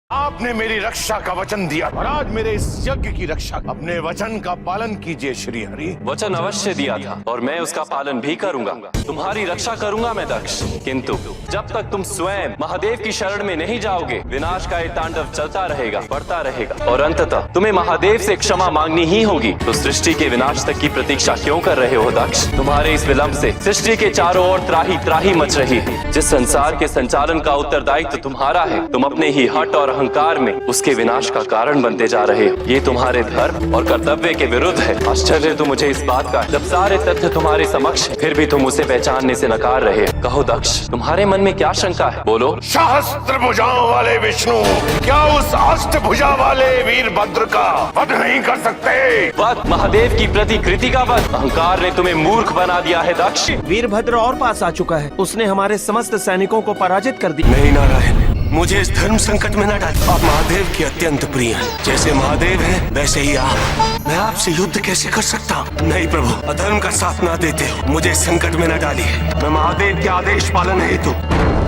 आपने मेरी रक्षा का वचन दिया और आज मेरे इस यज्ञ की रक्षा अपने वचन का पालन कीजिए श्री हरि। वचन अवश्य दिया था और मैं उसका पालन भी करूंगा। तुम्हारी रक्षा करूंगा मैं दक्ष, किंतु जब तक तुम स्वयं महादेव की शरण में नहीं जाओगे विनाश का ये तांडव चलता रहेगा, बढ़ता रहेगा और अंततः तुम्हें महादेव से क्षमा मांगनी ही होगी। तो सृष्टि के विनाश तक की प्रतीक्षा क्यों कर रहे हो दक्ष? तुम्हारे इस विलंब से सृष्टि के चारों ओर त्राही त्राही मच रही है। जिस संसार के संचालन का उत्तरदायित्व तुम्हारा है, तुम अपने ही हट और अहंकार में उसके विनाश का कारण बनते जा रहे हो। ये तुम्हारे धर्म और कर्तव्य के विरुद्ध है। आश्चर्य तो मुझे इस बात का, जब सारे तथ्य तुम्हारे समक्ष है, फिर भी तुम उसे पहचानने से नकार रहे हो। कहो दक्ष, तुम्हारे मन में क्या शंका है? बोलो। सहस्त्र भुजाओं वाले विष्णु क्या उस अष्टभुजा वाले वीरभद्र का वध नहीं कर सकते? वध, महादेव की प्रतिकृति का वध। अहंकार ने तुम्हें मूर्ख बना दिया है दक्ष। वीरभद्र और पास आ चुका है। उसने हमारे समस्त सैनिकों को पराजित कर दिया। नहीं नारायण, मुझे इस धर्म संकट में न डाल। आप महादेव के अत्यंत प्रिय हैं। जैसे महादेव हैं वैसे ही आप। मैं आपसे युद्ध कैसे कर सकता हूँ? नहीं प्रभु, अधर्म का साथ ना देते हो। मुझे इस संकट में न डालिए। मैं महादेव के आदेश पालन हेतु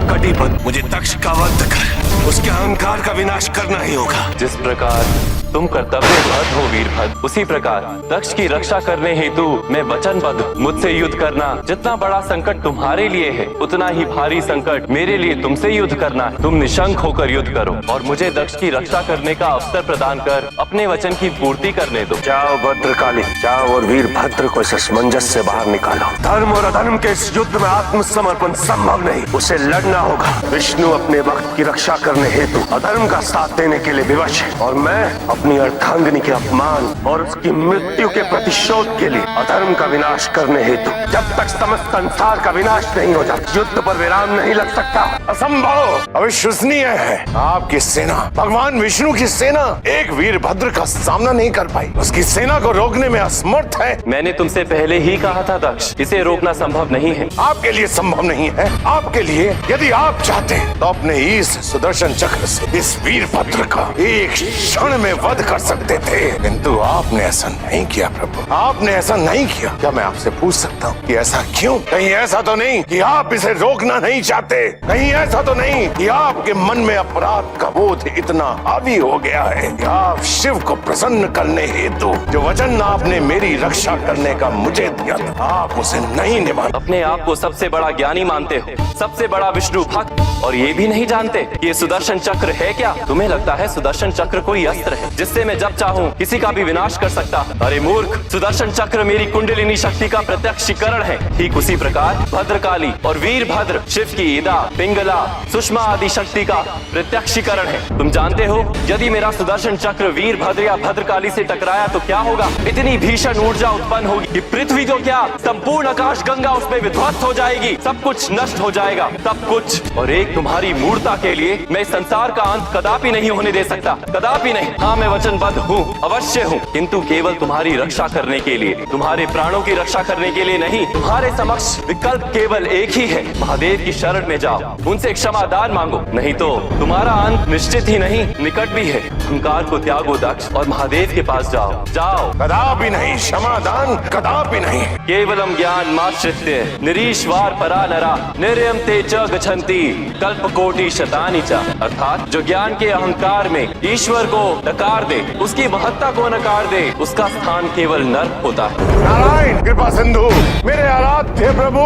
कटिबद्ध। मुझे दक्ष का वध कर उसके अहंकार का विनाश करना ही होगा। जिस प्रकार तुम कर्तव्यबद्ध हो वीरभद्र, उसी प्रकार दक्ष की रक्षा करने हेतु मैं वचनबद्ध। मुझसे युद्ध करना जितना बड़ा संकट तुम्हारे लिए है, उतना ही भारी संकट मेरे लिए तुमसे युद्ध करना है। तुम निशंक होकर युद्ध करो और मुझे दक्ष की रक्षा करने का अवसर प्रदान कर अपने वचन की पूर्ति करने दो। जाओ भद्रकाली, जाओ और वीरभद्र को इस असमंजस से बाहर निकालो। धर्म और अधर्म के इस युद्ध में आत्मसमर्पण संभव नहीं, उसे लड़ना होगा। विष्णु अपने भक्त की रक्षा करने हेतु अधर्म का साथ देने के लिए विवश है और मैं अपनी अर्धांगिनी के अपमान और उसकी मृत्यु के प्रतिशोध के लिए अधर्म का विनाश करने हेतु जब तक समस्त संसार का विनाश नहीं हो जाता युद्ध पर विराम नहीं लग सकता। असंभव, अविश्वसनीय है। आपकी सेना, भगवान विष्णु की सेना एक वीरभद्र का सामना नहीं कर पाई। उसकी सेना को रोकने में असमर्थ है। मैंने तुमसे पहले ही कहा था दक्ष, इसे रोकना संभव नहीं है। आपके लिए संभव नहीं है। आपके लिए यदि आप चाहते तो अपने इस सुदर्शन चक्र से इस वीरभद्र का एक क्षण में वध कर सकते थे, किंतु आपने ऐसा नहीं किया प्रभु। आपने ऐसा नहीं किया। क्या मैं आपसे पूछ सकता हूँ कि ऐसा क्यों? कहीं ऐसा तो नहीं कि आप इसे रोकना नहीं चाहते? कहीं ऐसा तो नहीं कि आपके मन में अपराध का बोध इतना हावी हो गया है कि आप शिव को प्रसन्न करने हेतु जो वचन आपने मेरी रक्षा करने का मुझे दिया था, आप उसे नहीं निभा? अपने आप को सबसे बड़ा ज्ञानी मानते हो, सबसे बड़ा विष्णु भक्त, और ये भी नहीं जानते कि ये सुदर्शन चक्र है क्या? तुम्हें लगता है सुदर्शन चक्र कोई अस्त्र है जिससे मैं जब चाहूं किसी का भी विनाश कर सकता? अरे मूर्ख, सुदर्शन चक्र मेरी कुंडलिनी शक्ति का प्रत्यक्षीकरण है। ठीक उसी प्रकार भद्रकाली और वीरभद्र शिव की ईदा, पिंगला, सुषमा आदि शक्ति का प्रत्यक्षीकरण है। तुम जानते हो यदि मेरा सुदर्शन चक्र वीरभद्र या भद्रकाली से टकराया तो क्या होगा? इतनी भीषण ऊर्जा उत्पन्न होगी कि पृथ्वी तो क्या, संपूर्ण आकाश गंगा उसमें विध्वस्त हो जाएगी। सब कुछ नष्ट हो जाएगा, सब कुछ। और एक तुम्हारी मूर्ता के लिए मैं इस संसार का अंत कदापि नहीं होने दे सकता, कदापि नहीं। हाँ, मैं वचनबद्ध हूँ, अवश्य हूँ, किंतु केवल तुम्हारी रक्षा करने के लिए, तुम्हारे प्राणों की रक्षा करने के लिए नहीं। तुम्हारे समक्ष विकल्प केवल एक ही है, महादेव की शरण में जाओ, उनसे क्षमादान मांगो, नहीं तो तुम्हारा अंत निश्चित ही नहीं, निकट भी है। अहंकार को त्यागो दक्ष और महादेव के पास जाओ, जाओ। कदापि नहीं, क्षमादान कदापि नहीं। केवलम ज्ञान माश्रित्य निरीश्वर परा नरा निर्यम ते च गच्छन्ति कल्प कोटि शतानि च। अर्थात जो ज्ञान के अहंकार में ईश्वर को नकार दे, उसकी महत्ता को नकार दे, उसका स्थान केवल नर्क होता है। नारायण कृपा सिंधु, मेरे आराध्य प्रभु,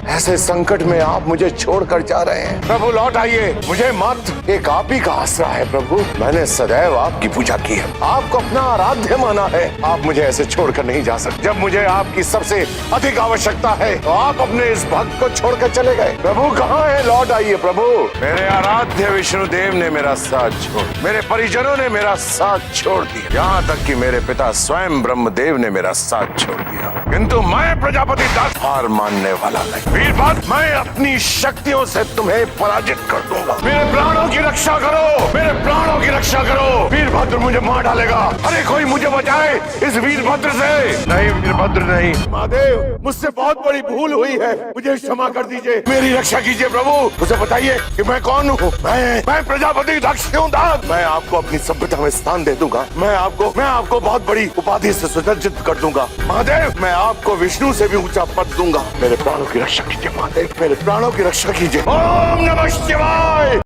ऐसे संकट में आप मुझे छोड़कर जा रहे हैं। प्रभु लौट आइए, मुझे मात्र एक आप ही का आसरा है प्रभु। मैंने सदैव आपकी पूजा की है, आपको अपना आराध्य माना है। आप मुझे ऐसे छोड़कर नहीं जा सकते। जब मुझे आपकी सबसे अधिक आवश्यकता है तो आप अपने इस भक्त को छोड़कर चले गए। प्रभु कहाँ है? लौट आइए प्रभु। मेरे आराध्य विष्णु देव ने मेरा साथ छोड़, मेरे परिजनों ने मेरा साथ छोड़ दिया, यहाँ तक कि मेरे पिता स्वयं ब्रह्मदेव ने मेरा साथ छोड़ दिया, किंतु मैं प्रजापति दक्ष हार मानने वाला नहीं। वीरभद्र, मैं अपनी शक्तियों से तुम्हें पराजित कर दूंगा। मेरे प्राणों की रक्षा करो, मेरे प्राणों की रक्षा करो। वीरभद्र मुझे मार डालेगा। अरे कोई मुझे बचाए इस वीरभद्र से। नहीं वीरभद्र नहीं, महादेव मुझसे बहुत बड़ी भूल हुई है, मुझे क्षमा कर दीजिए, मेरी रक्षा कीजिए प्रभु। मुझे बताइए कि मैं कौन हूँ? मैं प्रजापति दक्ष हूँ। मैं आपको अपनी सभ्यता में स्थान दे दूंगा। मैं आपको बहुत बड़ी उपाधि से सुसज्जित कर दूंगा। महादेव, मैं आपको विष्णु से भी ऊंचा पद दूंगा। मेरे प्राणों की रक्षा कीजिए महादेव, मेरे प्राणों की रक्षा कीजिए। ओम नमः शिवाय।